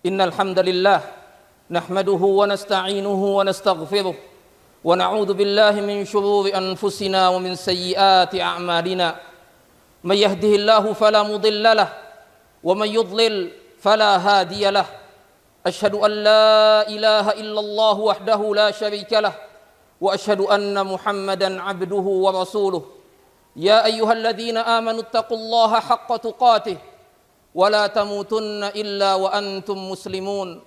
إن الحمد لله نحمده ونستعينه ونستغفره ونعوذ بالله من شرور أنفسنا ومن سيئات أعمالنا من يهده الله فلا مضل له ومن يضلل فلا هادي له أشهد أن لا إله إلا الله وحده لا شريك له وأشهد أن محمدا عبده ورسوله يا أيها الذين آمنوا اتقوا الله حق تقاته ولا تموتن إلا وأنتم مسلمون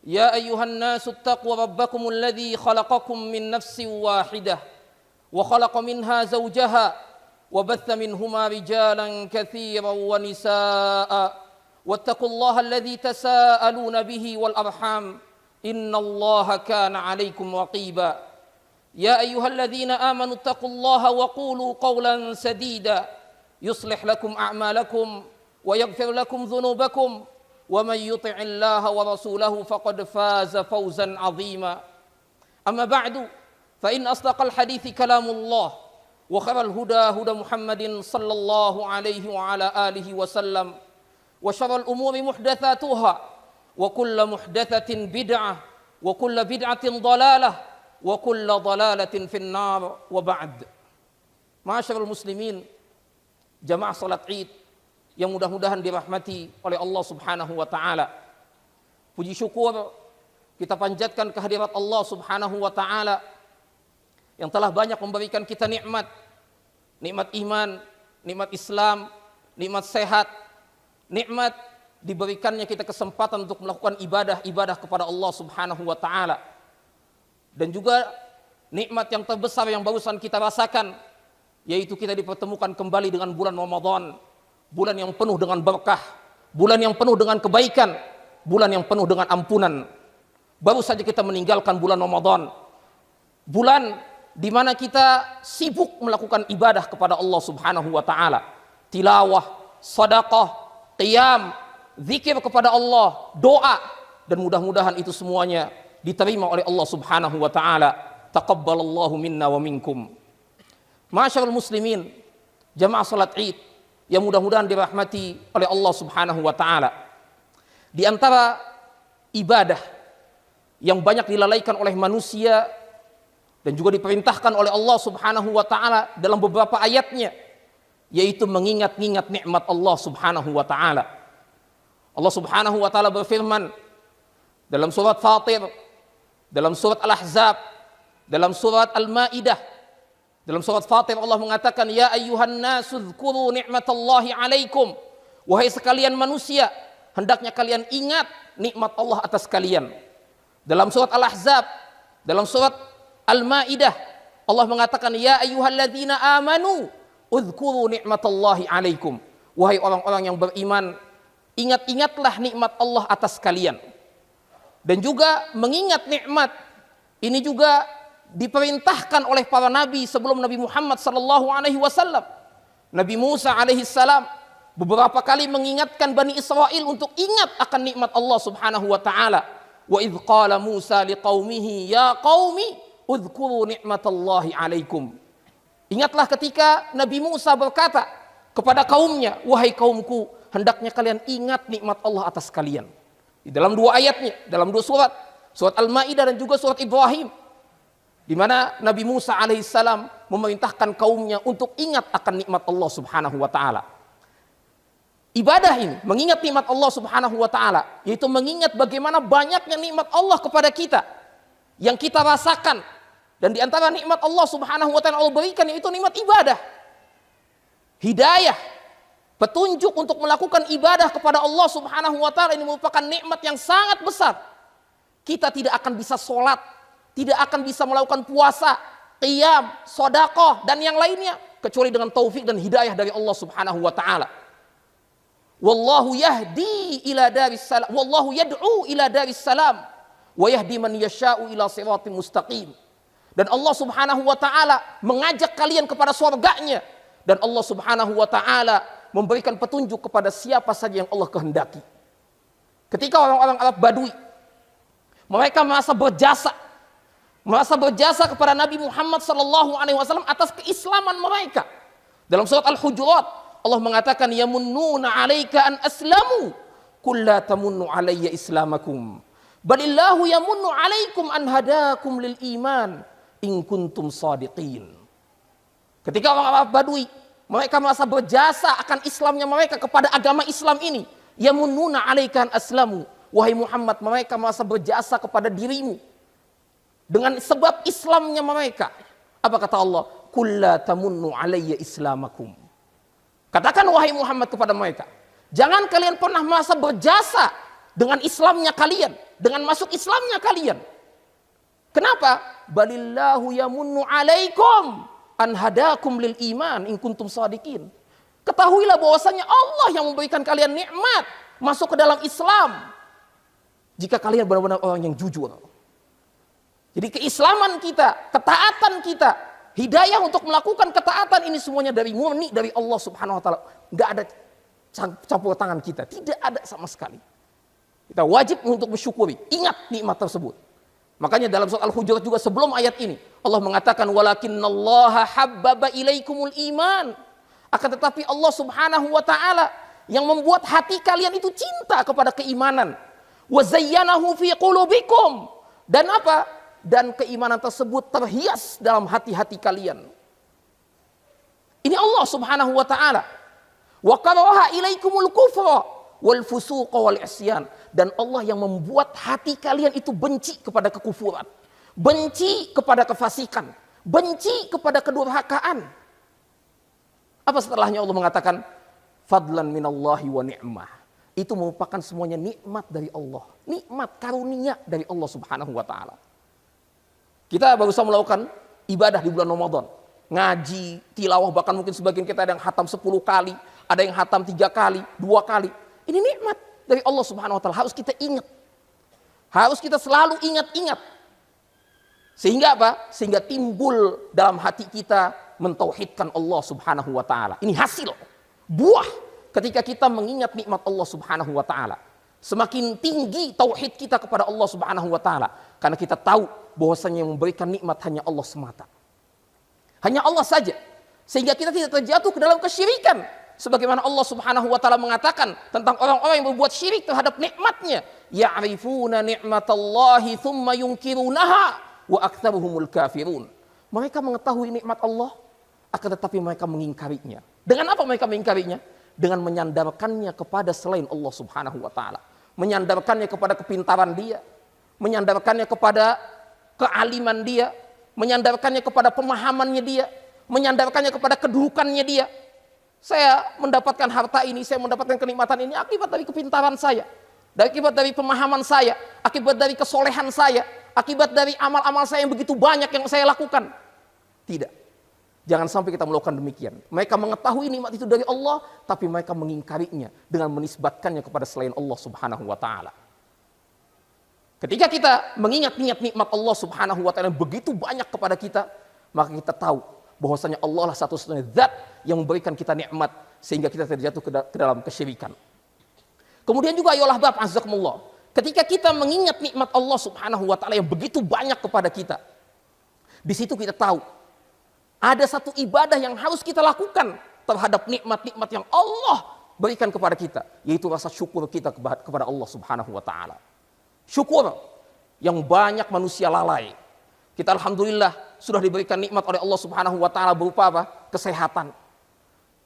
يا أيها الناس اتقوا ربكم الذي خلقكم من نفس واحدة وخلق منها زوجها وبث منهما رجالا كثيرا ونساء واتقوا الله الذي تساءلون به والأرحام إن الله كان عليكم رقيبا يا أيها الذين آمنوا اتقوا الله وقولوا قولا سديدا يصلح لكم أعمالكم ويغفر لكم ذنوبكم ومن يطع الله ورسوله فقد فاز فوزا عظيما أما بعد فإن أصدق الحديث كلام الله وخير الهدى هدى محمد صلى الله عليه وعلى آله وسلم وشر الأمور محدثاتها وكل محدثة بدعة وكل بدعة ضلالة وكل ضلالة في النار وبعد. Ma'asyiral muslimin, jamaah salat Id yang mudah-mudahan dirahmati oleh Allah Subhanahu wa taala. Puji syukur kita panjatkan kehadirat Allah Subhanahu wa taala yang telah banyak memberikan kita nikmat iman, nikmat Islam, nikmat sehat, nikmat diberikannya kita kesempatan untuk melakukan ibadah kepada Allah Subhanahu wa taala. Dan juga nikmat yang terbesar yang barusan kita rasakan, yaitu kita dipertemukan kembali dengan bulan Ramadan, bulan yang penuh dengan berkah, bulan yang penuh dengan kebaikan, bulan yang penuh dengan ampunan. Baru saja kita meninggalkan bulan Ramadan, bulan di mana kita sibuk melakukan ibadah kepada Allah Subhanahu wa taala, tilawah, sedekah, qiyam, zikir kepada Allah, doa, dan mudah-mudahan itu semuanya diterima oleh Allah Subhanahu wa taala. Taqabbalallahu minna wa minkum. Ma'asyiral muslimin, jamaah salat Id yang mudah-mudahan dirahmati oleh Allah Subhanahu wa taala. Di antara ibadah yang banyak dilalaikan oleh manusia dan juga diperintahkan oleh Allah Subhanahu wa taala dalam beberapa ayatnya, yaitu mengingat-ingat nikmat Allah Subhanahu wa taala. Allah Subhanahu wa taala berfirman dalam surat Fatir, dalam surat Al-Ahzab, dalam surat Al-Maidah. Dalam surat Fatir Allah mengatakan, ya ayyuhan nasu dzkuru ni'matallahi alaikum. Wahai sekalian manusia, hendaknya kalian ingat nikmat Allah atas kalian. Dalam surat Al-Ahzab, dalam surat Al-Maidah Allah mengatakan, ya ayyuhalladzina amanu udzkuru ni'matallahi alaikum. Wahai orang-orang yang beriman, ingat-ingatlah nikmat Allah atas kalian. Dan juga mengingat nikmat ini juga diperintahkan oleh para nabi sebelum Nabi Muhammad sallallahu alaihi wasallam. Nabi Musa alaihi salam beberapa kali mengingatkan Bani Israel untuk ingat akan nikmat Allah Subhanahu wa taala. Wa idz qala Musa liqaumihi ya qaumi udhkuru ni'matallahi alaikum. Ingatlah ketika Nabi Musa berkata kepada kaumnya, wahai kaumku, hendaknya kalian ingat nikmat Allah atas kalian. Di dalam dua ayatnya, dalam dua surat Al-Maidah dan juga surat Ibrahim, di mana Nabi Musa alaihissalam memerintahkan kaumnya untuk ingat akan nikmat Allah Subhanahu wa taala. Ibadah ini mengingat nikmat Allah Subhanahu wa taala, yaitu mengingat bagaimana banyaknya nikmat Allah kepada kita yang kita rasakan, dan di antara nikmat Allah Subhanahu wa taala Allah berikan yaitu nikmat ibadah. Hidayah, petunjuk untuk melakukan ibadah kepada Allah Subhanahu wa taala ini merupakan nikmat yang sangat besar. Kita tidak akan bisa sholat, tidak akan bisa melakukan puasa, qiyam, sedekah dan yang lainnya kecuali dengan taufik dan hidayah dari Allah Subhanahu wa taala. Wallahu yahdi ila daris salam, wallahu yad'u ila daris salam wa yahdi man yasha'u ila siratim mustaqim. Dan Allah Subhanahu wa taala mengajak kalian kepada surganya, dan Allah Subhanahu wa taala memberikan petunjuk kepada siapa saja yang Allah kehendaki. Ketika orang-orang Arab Badui mereka merasa berjasa kepada Nabi Muhammad sallallahu alaihi wasallam atas keislaman mereka. Dalam surat Al-Hujurat Allah mengatakan yamunnuna 'alaika an aslamu qul la tamunnu alayya islamakum balillahu yamunnu alaikum an hadakum lil iman in kuntum shadiqin. Ketika orang Badui mereka merasa berjasa akan Islamnya mereka kepada agama Islam ini, yamunnuna alaikan aslamu, wahai Muhammad, mereka merasa berjasa kepada dirimu dengan sebab Islamnya mereka. Apa kata Allah? Qul la tamunnu alayya islamakum. Katakan wahai Muhammad kepada mereka, jangan kalian pernah merasa berjasa dengan Islamnya kalian, dengan masuk Islamnya kalian. Kenapa? Balillahu yamunnu alaikum an hadakum lil iman in kuntum shadiqin. Ketahuilah bahwasanya Allah yang memberikan kalian nikmat masuk ke dalam Islam jika kalian benar-benar orang yang jujur. Jadi keislaman kita, ketaatan kita, hidayah untuk melakukan ketaatan ini semuanya dari murni dari Allah Subhanahu wa taala. Enggak ada campur tangan kita, tidak ada sama sekali. Kita wajib untuk bersyukuri, ingat nikmat tersebut. Makanya dalam surat Al-Hujurat juga sebelum ayat ini Allah mengatakan walakinnallaha habbaba ilaikumul iman. Akan tetapi Allah Subhanahu wa taala yang membuat hati kalian itu cinta kepada keimanan. Wa zayyanahu fi qulubikum. Dan apa? Dan keimanan tersebut terhias dalam hati-hati kalian. Ini Allah Subhanahu wa taala. Wa karaha ilaikumul kufra wal fusuqa wal isyan. Dan Allah yang membuat hati kalian itu benci kepada kekufuran, benci kepada kefasikan, benci kepada kedurhakaan. Apa setelahnya Allah mengatakan fadlan minallahi wa ni'mah. Itu merupakan semuanya nikmat dari Allah, nikmat karunia dari Allah Subhanahu wa taala. Kita barusan melakukan ibadah di bulan Ramadan, ngaji, tilawah, bahkan mungkin sebagian kita ada yang hatam 10 kali, ada yang hatam 3 kali, 2 kali. Ini nikmat dari Allah Subhanahu wa taala, harus kita ingat. Harus kita selalu ingat-ingat. Sehingga apa? Sehingga timbul dalam hati kita mentauhidkan Allah Subhanahu wa taala. Ini hasil, buah ketika kita mengingat nikmat Allah Subhanahu wa taala. Semakin tinggi tauhid kita kepada Allah Subhanahu wa taala karena kita tahu bahwasanya yang memberikan nikmat hanya Allah semata. Hanya Allah saja. Sehingga kita tidak terjatuh ke dalam kesyirikan. Sebagaimana Allah Subhanahu wa taala mengatakan tentang orang-orang yang berbuat syirik terhadap nikmatnya, ya'rifuna ni'matallahi thumma yunkirunaha wa aktsaruhumul kafirun. Mereka mengetahui nikmat Allah akan tetapi mereka mengingkarinya. Dengan apa mereka mengingkarinya? Dengan menyandarkannya kepada selain Allah Subhanahu wa taala. Menyandarkannya kepada kepintaran dia, menyandarkannya kepada kealiman dia, menyandarkannya kepada pemahamannya dia, menyandarkannya kepada kedudukannya dia. Saya mendapatkan harta ini, saya mendapatkan kenikmatan ini akibat dari kepintaran saya, akibat dari pemahaman saya, akibat dari kesolehan saya, akibat dari amal-amal saya yang begitu banyak yang saya lakukan. Tidak. Jangan sampai kita melakukan demikian. Mereka mengetahui nikmat itu dari Allah, tapi mereka mengingkarinya dengan menisbatkannya kepada selain Allah Subhanahu wa taala. Ketika kita mengingat-ingat nikmat Allah Subhanahu wa taala begitu banyak kepada kita, maka kita tahu bahwasanya Allah lah satu-satunya zat yang memberikan kita nikmat sehingga kita terjatuh ke dalam kesyirikan. Kemudian juga ayolah bab azakumullah. Ketika kita mengingat nikmat Allah Subhanahu wa taala yang begitu banyak kepada kita, di situ kita tahu ada satu ibadah yang harus kita lakukan terhadap nikmat-nikmat yang Allah berikan kepada kita, yaitu rasa syukur kita kepada Allah Subhanahu wa taala. Syukur yang banyak manusia lalai. Kita alhamdulillah sudah diberikan nikmat oleh Allah Subhanahu wa taala berupa apa? Kesehatan.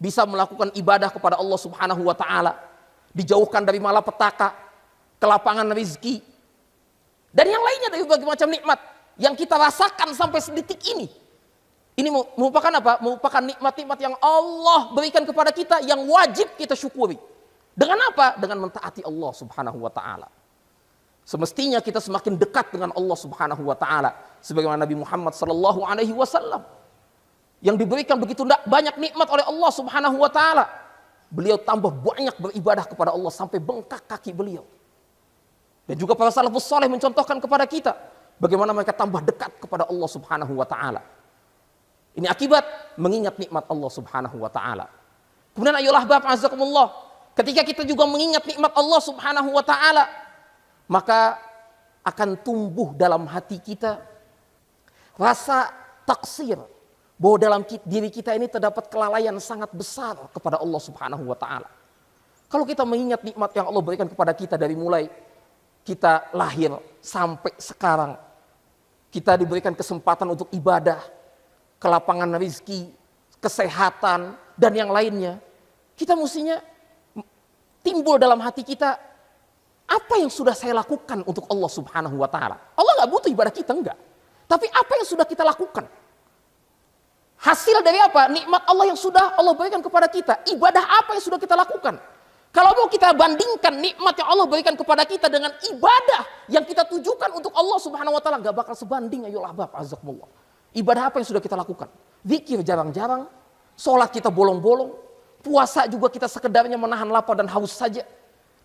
Bisa melakukan ibadah kepada Allah Subhanahu wa taala, dijauhkan dari malapetaka, kelapangan rezeki, dan yang lainnya dari berbagai macam nikmat yang kita rasakan sampai sedetik ini. Ini merupakan apa? Merupakan nikmat-nikmat yang Allah berikan kepada kita yang wajib kita syukuri. Dengan apa? Dengan mentaati Allah Subhanahu wa taala. Semestinya kita semakin dekat dengan Allah Subhanahu wa taala sebagaimana Nabi Muhammad sallallahu alaihi wasallam yang diberikan begitu banyak nikmat oleh Allah Subhanahu wa taala. Beliau tambah banyak beribadah kepada Allah sampai bengkak kaki beliau. Dan juga para salafus saleh mencontohkan kepada kita bagaimana mereka tambah dekat kepada Allah Subhanahu wa taala. Ini akibat mengingat nikmat Allah Subhanahu wa taala. Kemudian ayolah Bapak azakumullah, ketika kita juga mengingat nikmat Allah Subhanahu wa taala, maka akan tumbuh dalam hati kita rasa taksir bahwa dalam diri kita ini terdapat kelalaian sangat besar kepada Allah Subhanahu wa taala. Kalau kita mengingat nikmat yang Allah berikan kepada kita dari mulai kita lahir sampai sekarang, kita diberikan kesempatan untuk ibadah, kelapangan rezeki, kesehatan, dan yang lainnya. Kita mestinya timbul dalam hati kita, apa yang sudah saya lakukan untuk Allah Subhanahu wa Ta'ala? Allah nggak butuh ibadah kita, enggak. Tapi apa yang sudah kita lakukan? Hasil dari apa? Nikmat Allah yang sudah Allah berikan kepada kita. Ibadah apa yang sudah kita lakukan? Kalau mau kita bandingkan nikmat yang Allah berikan kepada kita dengan ibadah yang kita tujukan untuk Allah Subhanahu wa Ta'ala, nggak bakal sebanding. Ayolah bab, azakumullah. Ibadah apa yang sudah kita lakukan? Zikir jarang-jarang, sholat kita bolong-bolong, puasa juga kita sekedarnya menahan lapar dan haus saja,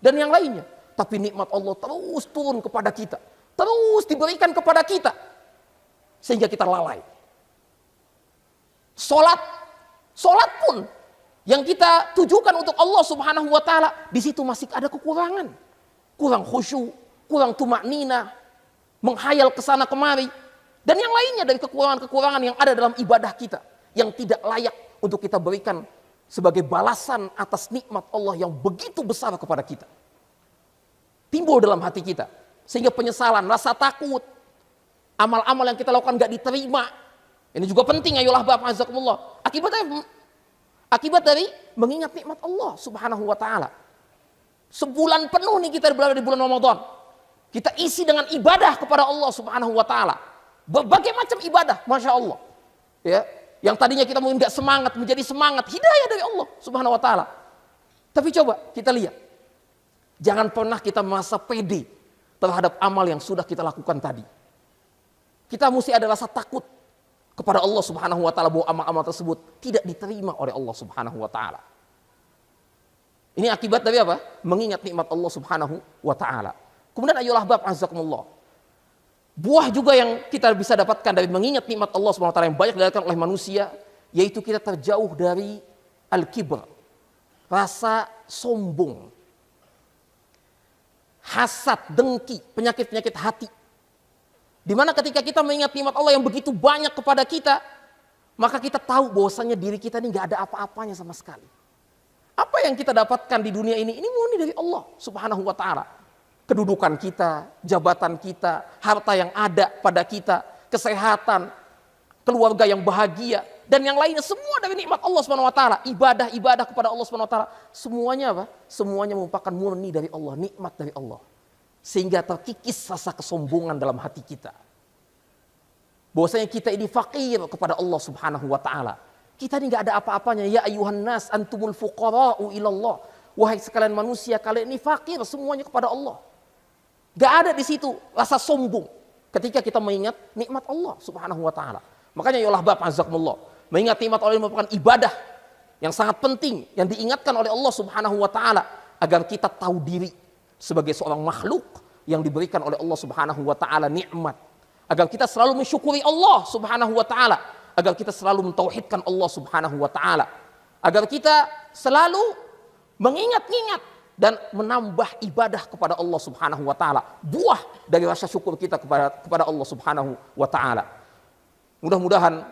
dan yang lainnya. Tapi nikmat Allah terus turun kepada kita, terus diberikan kepada kita, sehingga kita lalai. Sholat pun yang kita tujukan untuk Allah Subhanahu wa Ta'ala, di situ masih ada kekurangan. Kurang khusyuk, kurang tumaknina, menghayal ke sana kemari, dan yang lainnya dari kekurangan-kekurangan yang ada dalam ibadah kita, yang tidak layak untuk kita berikan sebagai balasan atas nikmat Allah yang begitu besar kepada kita. Timbul dalam hati kita, sehingga penyesalan, rasa takut, amal-amal yang kita lakukan gak diterima. Ini juga penting, ayolah bapak azakumullah. Akibat dari mengingat nikmat Allah Subhanahu wa Ta'ala. Sebulan penuh nih kita berada di bulan Ramadan, kita isi dengan ibadah kepada Allah Subhanahu wa Ta'ala. Berbagai macam ibadah, Masya Allah. Ya, yang tadinya kita mungkin gak semangat, menjadi semangat, hidayah dari Allah Subhanahu wa Ta'ala. Tapi coba kita lihat, jangan pernah kita merasa pede terhadap amal yang sudah kita lakukan tadi. Kita mesti ada rasa takut kepada Allah Subhanahu wa Ta'ala bahwa amal-amal tersebut tidak diterima oleh Allah Subhanahu wa Ta'ala. Ini akibat dari apa? Mengingat nikmat Allah Subhanahu wa Ta'ala. Kemudian ayolah bab azakumullah. Buah juga yang kita bisa dapatkan dari mengingat nikmat Allah Subhanahu wa Ta'ala yang banyak didapatkan oleh manusia, yaitu kita terjauh dari al-kibr, rasa sombong, hasad, dengki, penyakit-penyakit hati. Dimana ketika kita mengingat nikmat Allah yang begitu banyak kepada kita, maka kita tahu bahwasanya diri kita ini gak ada apa-apanya sama sekali. Apa yang kita dapatkan di dunia ini murni dari Allah Subhanahu wa Ta'ala. Kedudukan kita, jabatan kita, harta yang ada pada kita, kesehatan, keluarga yang bahagia, dan yang lainnya semua dari nikmat Allah Subhanahu wa Ta'ala. Ibadah kepada Allah Subhanahu wa Ta'ala, semuanya apa? Semuanya merupakan murni dari Allah, nikmat dari Allah. Sehingga terkikis rasa kesombongan dalam hati kita. Bahwasanya kita ini fakir kepada Allah Subhanahu wa Ta'ala. Kita ini gak ada apa-apanya. Ya ayuhan nas antumul fuqara'u ilallah. Wahai sekalian manusia, kalian ini fakir semuanya kepada Allah. Gak ada di situ rasa sombong ketika kita mengingat nikmat Allah Subhanahu wa Ta'ala. Makanya ya Allah bapak azakumullah, mengingat nikmat Allah merupakan ibadah yang sangat penting, yang diingatkan oleh Allah Subhanahu wa Ta'ala agar kita tahu diri sebagai seorang makhluk yang diberikan oleh Allah Subhanahu wa Ta'ala nikmat, agar kita selalu mensyukuri Allah Subhanahu wa Ta'ala, agar kita selalu mentauhidkan Allah Subhanahu wa Ta'ala, agar kita selalu mengingat-ingat dan menambah ibadah kepada Allah Subhanahu wa Ta'ala, buah dari rasa syukur kita kepada Allah Subhanahu wa Ta'ala. Mudah-mudahan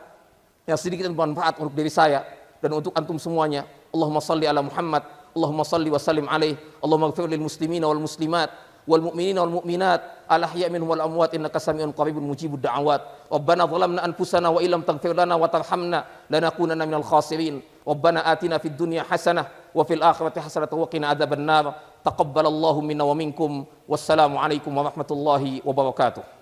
yang sedikit bermanfaat untuk diri saya dan untuk antum semuanya. Allahumma salli ala Muhammad, Allahumma salli wa sallim alaih, Allahumma ighfir lil muslimina wal muslimat wal mu'minina wal mu'minat al ahya' minhum wal amwat innaka sami'un qaribun mujibud da'awat. Rabbana zalamna anfusana wa illam taghfir lana wa tarhamna lanakunanna minal khasirin. Rabbana atina fid dunya hasanah wa fil akhirati hasanah wa qina adzabannar. Taqabbalallahu minna wa minkum. Wassalamu alaikum warahmatullahi wabarakatuh.